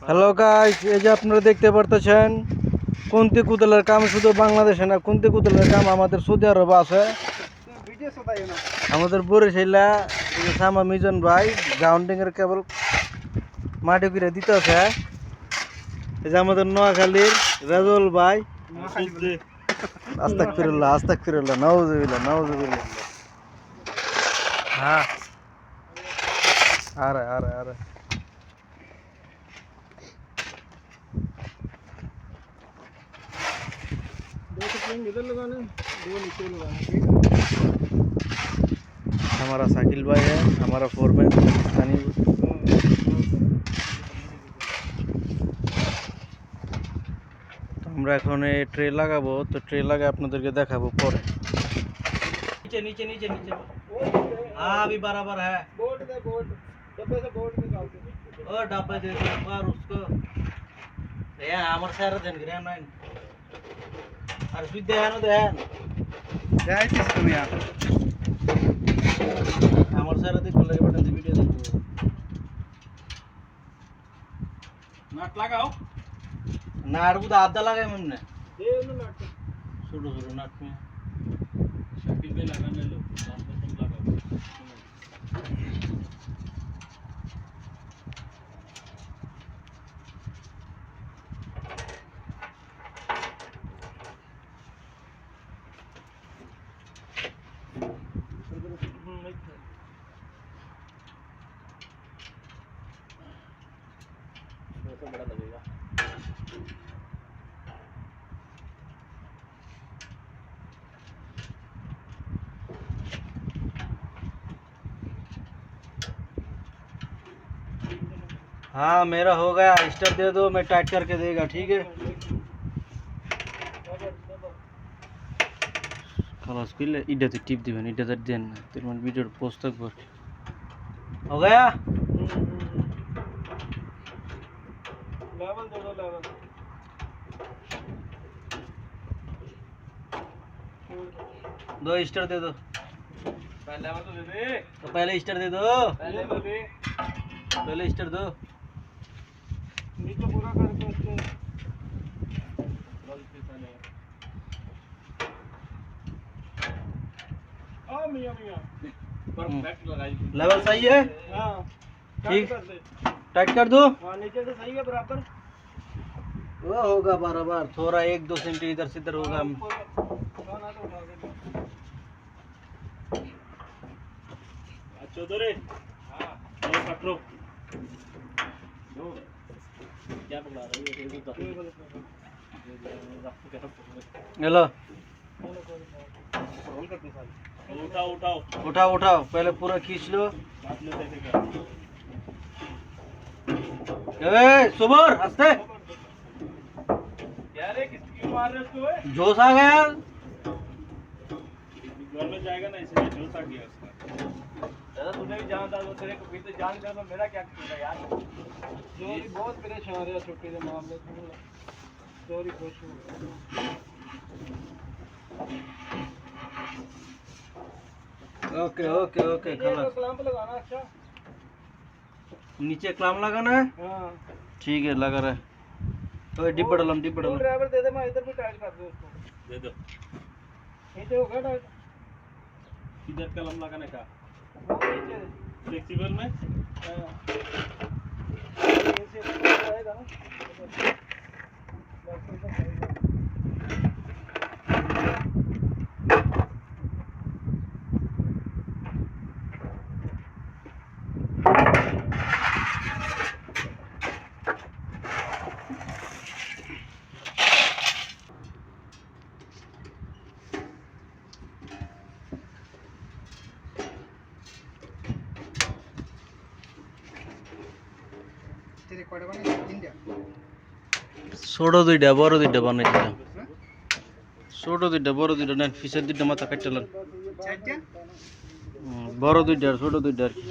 Hello guys, এই যে আপনারা দেখতে পারতেছেন কুন্তি কুতলের কাম শুধু বাংলাদেশে না, কুন্তি কুতলের কাম আমাদের সৌদি আরব আছে। আমাদের বরিশালা সামা মিজন ভাই গ্রাউন্ডিং এর কেবল মাটি করে দিতেছে। এই যে আমাদের নোয়াখালীর রাজল ভাই, আস্তাগফিরুল্লাহ নাউজুবিল্লাহ। হ্যাঁ, আরে हमारा साकिल भाई है, हमारा फोरमैन पाकिस्तानी। तो আমরা এখন এই ট্রে লাগাবো, তো ট্রে লাগাই আপনাদেরকে দেখাবো পরে। नीचे नीचे नीचे नीचे हाँ अभी बराबर है। बोर्ड डब्बे से बोर्ड निकाल दो। ओ डब्बे दे दो और उसको यार हमारे सारे दिन गिरे ना अरे सुध है ना देन जाए किस तुम यार हमारे सारे दिन को लगे बटन से वीडियो देखो नट लगाओ नाट को आधा लगाए हमने ये लो नट छोड़ो छोड़ो नट में शकील पे लगाने लो तुम लगाओ बड़ा लगेगा। हाँ मेरा हो गया, स्टर दे दो, मैं टाइट करके देगा, ठीक है। खलास पिले इधर से टिप दिबेन, इधर से देन ना तेरे मन वीडियो पोस्ट तक पर हो गया। लेवल दे दो लेवल दो स्टार दे दो पहले लेवल तो दे दे तो पहले स्टार दे दो पहले स्टार दो नीचे पूरा करके उसको आ मियां परफेक्ट लगाई लेवल सही है। हां ठीक टाइट कर दो। हां नीचे से सही है बराबर वो होगा बराबर, थोड़ा 1-2 सेंटी इधर से इधर होगा। चौधरी हाँ पकड़ो क्या पकड़ा रही है हेलो उठाओ पहले पूरा खींच लो। सुबर हंसते मार रहे उसको जोश आ गया में जाएगा ना, इसलिए जोश आ गया उसका। दादा तूने भी जान था तो तेरे को भी तो जान कर तो मेरा क्या करेगा यार। चोरी बहुत परेशान है छुट्टी के मामले में, चोरी खुश हो ओके ओके ओके खलास। क्लैंप लगाना अच्छा नीचे क्लैंप लगाना है। हां ठीक है लगा रहा है। तो डिब्बा डालम ड्राइवर दे दे, मैं इधर भी टाइट कर दूं उसको दे दो। नीचे हो गया टाइट इधर कलम लगाने का नीचे फ्लेक्सिबल में ऐसे आएगा ना ছোট দুইটা বড় দুইটা বানাইছিলাম, ছোট দুইটা বড় দুইটা নেন, ফিসের দুইটা মাথা কাটলাম, বড় দুইটা আর ছোট দুইটা আর কি।